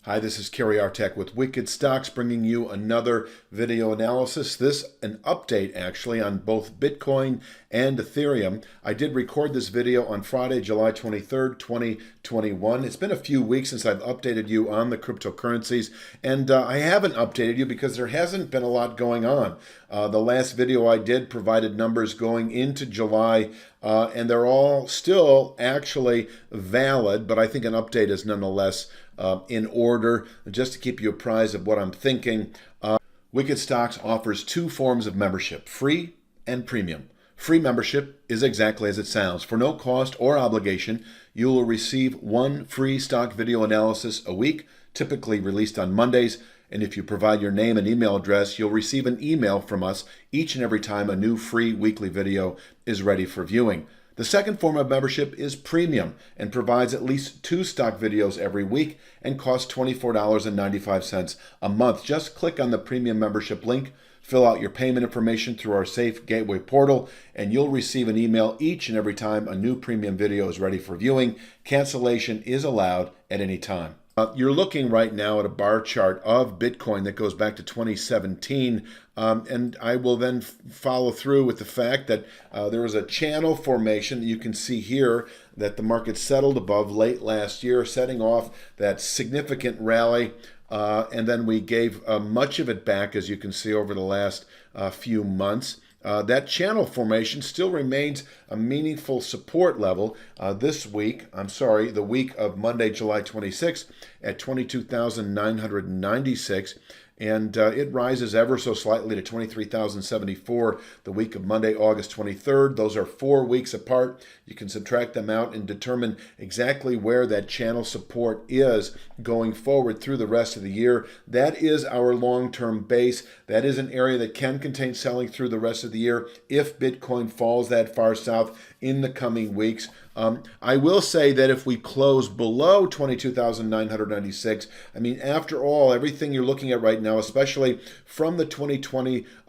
Hi, this is Cary with Wicked Stocks, bringing you another video analysis. This an update actually on both Bitcoin and Ethereum. I did record this video on Friday, July 23rd, 2021. It's been a few weeks since I've updated you on the cryptocurrencies, and I haven't updated you because there hasn't been a lot going on. The last video I did provided numbers going into July, and they're all still actually valid, but I think an update is nonetheless in order, just to keep you apprised of what I'm thinking. Wicked Stocks offers two forms of membership, free and premium. Free membership is exactly as it sounds. For no cost or obligation, you will receive one free stock video analysis a week, typically released on Mondays. And if you provide your name and email address, you'll receive an email from us each and every time a new free weekly video is ready for viewing. The second form of membership is premium and provides at least two stock videos every week and costs $24.95 a month. Just click on the premium membership link, fill out your payment information through our safe gateway portal, and you'll receive an email each and every time a new premium video is ready for viewing. Cancellation is allowed at any time. You're looking right now at a bar chart of Bitcoin that goes back to 2017, and I will then follow through with the fact that there was a channel formation that you can see here that the market settled above late last year, setting off that significant rally, and then we gave much of it back, as you can see, over the last few months. That channel formation still remains a meaningful support level this week. The week of Monday, July 26th at 22,996. And it rises ever so slightly to 23,074 the week of Monday, August 23rd. Those are 4 weeks apart. You can subtract them out and determine exactly where that channel support is going forward through the rest of the year. That is our long-term base. That is an area that can contain selling through the rest of the year if Bitcoin falls that far south in the coming weeks. I will say that if we close below 22,996, after all, everything you're looking at right now, especially from the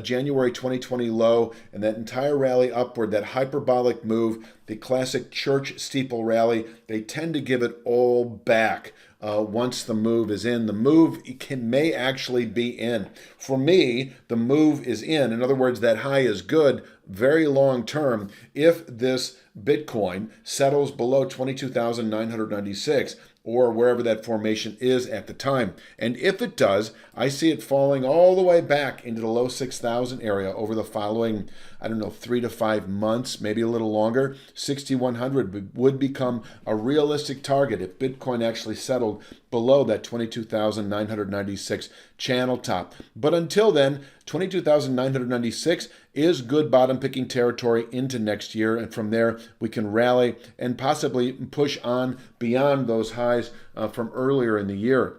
January 2020 low and that entire rally upward, that hyperbolic move, the classic church steeple rally, they tend to give it all back. Once the move is in. The move may actually be in. For me, the move is in. In other words, that high is good, very long term, if this Bitcoin settles below 22,996 or wherever that formation is at the time. And if it does, I see it falling all the way back into the low 6,000 area over the following, 3 to 5 months, maybe a little longer. 6,100 would become a realistic target if Bitcoin actually settled below that 22,996 channel top. But until then, 22,996 is good bottom picking territory into next year, and from there we can rally and possibly push on beyond those highs from earlier in the year.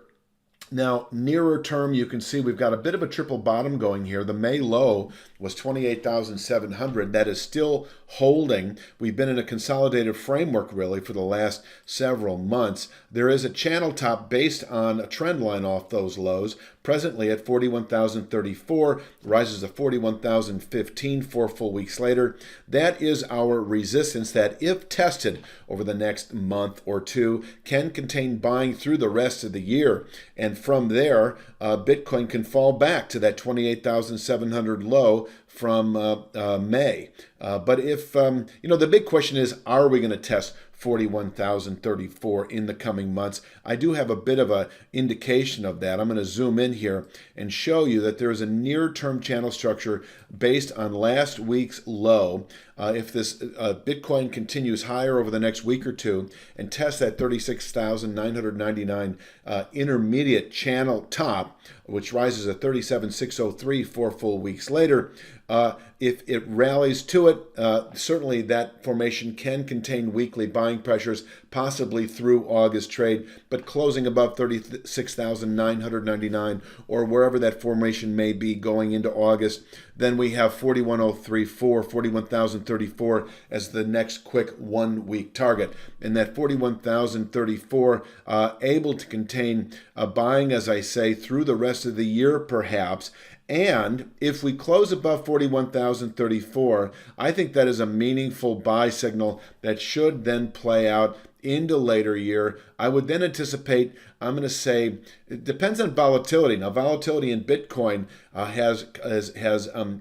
Now, nearer term, you can see we've got a bit of a triple bottom going here. The May low was 28,700. That is still holding. We've been in a consolidated framework really for the last several months. There is a channel top based on a trend line off those lows, presently at 41,034, rises to 41,015 4 full weeks later. That is our resistance that, if tested over the next month or two, can contain buying through the rest of the year. And from there, Bitcoin can fall back to that 28,700 low from May. But if, the big question is, are we going to test 41,034 in the coming months? I do have a bit of an indication of that. I'm going to zoom in here and show you that there is a near-term channel structure based on last week's low. If this Bitcoin continues higher over the next week or two and tests that 36,999 intermediate channel top, which rises at 37,603 4 full weeks later, if it rallies to it, certainly that formation can contain weekly buying pressures, possibly through August trade, but closing above 36,999 or wherever that formation may be going into August, then we have 41,034, 41,034 as the next quick 1 week target. And that 41,034 able to contain buying, as I say, through the rest of the year perhaps. And if we close above 41,034, I think that is a meaningful buy signal that should then play out into later year. I would then anticipate, I'm going to say, it depends on volatility. Now, volatility in Bitcoin has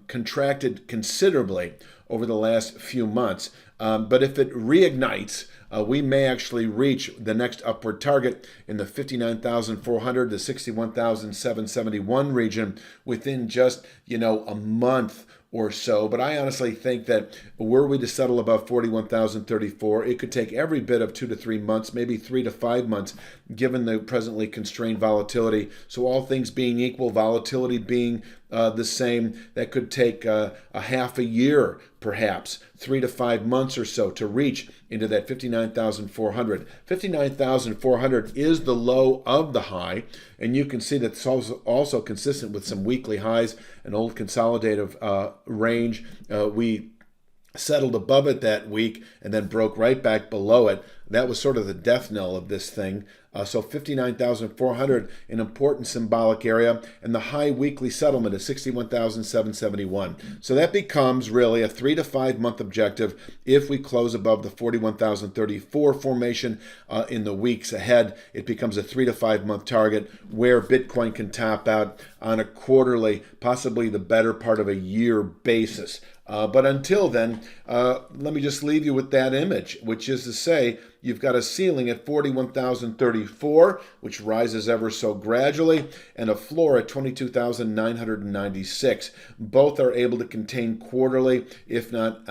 contracted considerably over the last few months. But if it reignites, we may actually reach the next upward target in the 59,400 to 61,771 region within just, a month or so. But I honestly think that were we to settle above 41,034, it could take every bit of 2 to 3 months, maybe 3 to 5 months, given the presently constrained volatility. So all things being equal, volatility being the same, that could take a half a year, perhaps 3 to 5 months or so to reach into that 59,400. 59,400 is the low of the high, and you can see that's also consistent with some weekly highs, an old consolidative range. We settled above it that week and then broke right back below it. That was sort of the death knell of this thing. So 59,400, an important symbolic area, and the high weekly settlement is 61,771. So that becomes really a 3 to 5 month objective if we close above the 41,034 formation in the weeks ahead. It becomes a 3 to 5 month target where Bitcoin can top out on a quarterly, possibly the better part of a year basis. But until then, let me just leave you with that image, which is to say, you've got a ceiling at 41,034, which rises ever so gradually, and a floor at 22,996. Both are able to contain quarterly, if not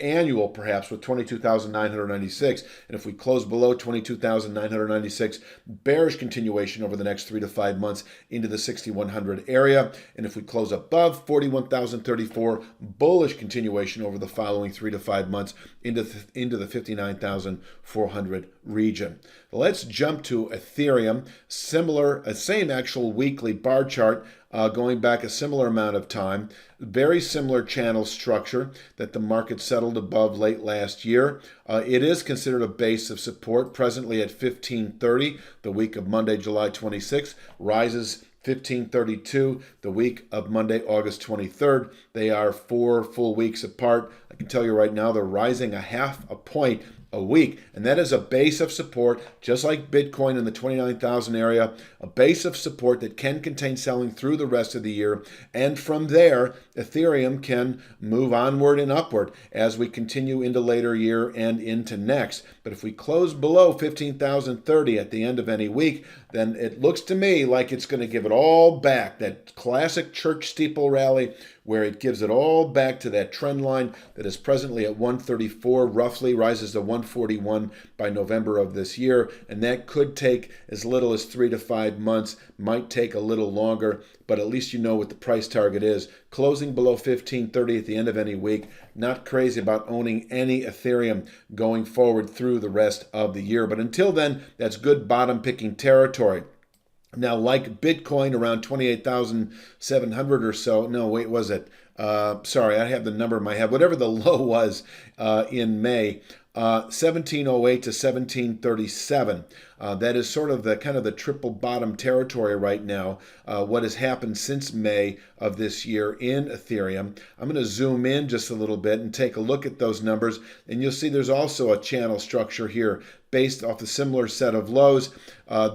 annual, perhaps, with 22,996. And if we close below 22,996, bearish continuation over the next 3 to 5 months into the 6,100 area. And if we close above 41,034, bullish continuation over the following 3 to 5 months into the 59,400 region. Let's jump to Ethereum. Same actual weekly bar chart going back a similar amount of time. Very similar channel structure that the market settled above late last year. It is considered a base of support, presently at 1530 the week of Monday, July 26th, rises 1532 the week of Monday, August 23rd. They are 4 full weeks apart. I can tell you right now they're rising a half a point a week, and that is a base of support, just like Bitcoin in the 29,000 area, a base of support that can contain selling through the rest of the year, and from there Ethereum can move onward and upward as we continue into later year and into next. But if we close below 15,030 at the end of any week, then it looks to me like it's going to give it all back, that classic church steeple rally where it gives it all back to that trend line that is presently at 134, roughly rises to 141 by November of this year. And that could take as little as 3 to 5 months, might take a little longer, but at least you know what the price target is. Closing below 1530 at the end of any week. Not crazy about owning any Ethereum going forward through the rest of the year. But until then, that's good bottom picking territory. Now, like Bitcoin, around 28,700 or so. No, wait, was it? Sorry, I have the number in my head. Whatever the low was in May, 1708 to 1737. That is sort of the kind of the triple bottom territory right now. What has happened since May of this year in Ethereum. I'm going to zoom in just a little bit and take a look at those numbers, and you'll see there's also a channel structure here based off a similar set of lows.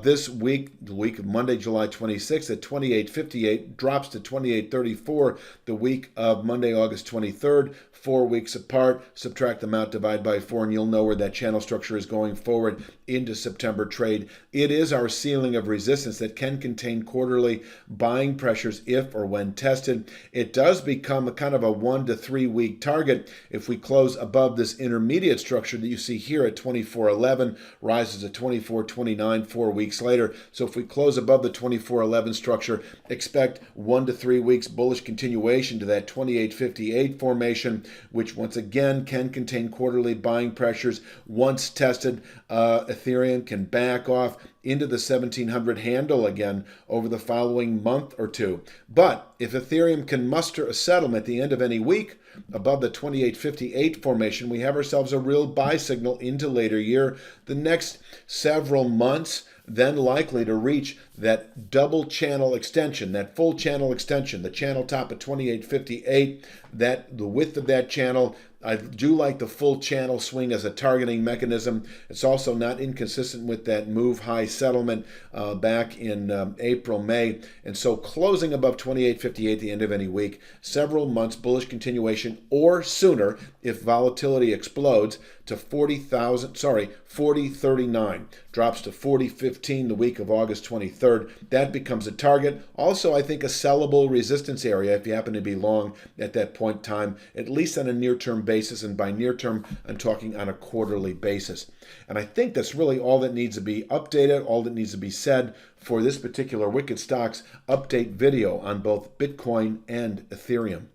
This week, the week of Monday, July 26th at 28.58, drops to 28.34 the week of Monday, August 23rd, 4 weeks apart. Subtract them out, divide by 4, and you'll know where that channel structure is going forward into September trade. It is our ceiling of resistance that can contain quarterly buying pressures if or when tested. It does become a kind of a 1 to 3 week target if we close above this intermediate structure that you see here at 24.11, rises to 24.29 4 weeks later. So if we close above the 24.11 structure, expect 1 to 3 weeks bullish continuation to that 28.58 formation, which once again can contain quarterly buying pressures. Once tested, Ethereum can back off into the 1700 handle again over the following month or two. But if Ethereum can muster a settlement at the end of any week above the 28.58 formation, we have ourselves a real buy signal into later year. The next several months then likely to reach that double channel extension, that full channel extension, the channel top at 28.58, that the width of that channel. I do like the full channel swing as a targeting mechanism. It's also not inconsistent with that move high settlement back in April, May. And so closing above 28.58 at the end of any week, several months bullish continuation or sooner if volatility explodes to 40.39, drops to 40.15 the week of August 23rd. That becomes a target. Also, I think a sellable resistance area if you happen to be long at that point in time, at least on a near-term basis. And by near-term, I'm talking on a quarterly basis. And I think that's really all that needs to be updated, all that needs to be said for this particular Wicked Stocks update video on both Bitcoin and Ethereum.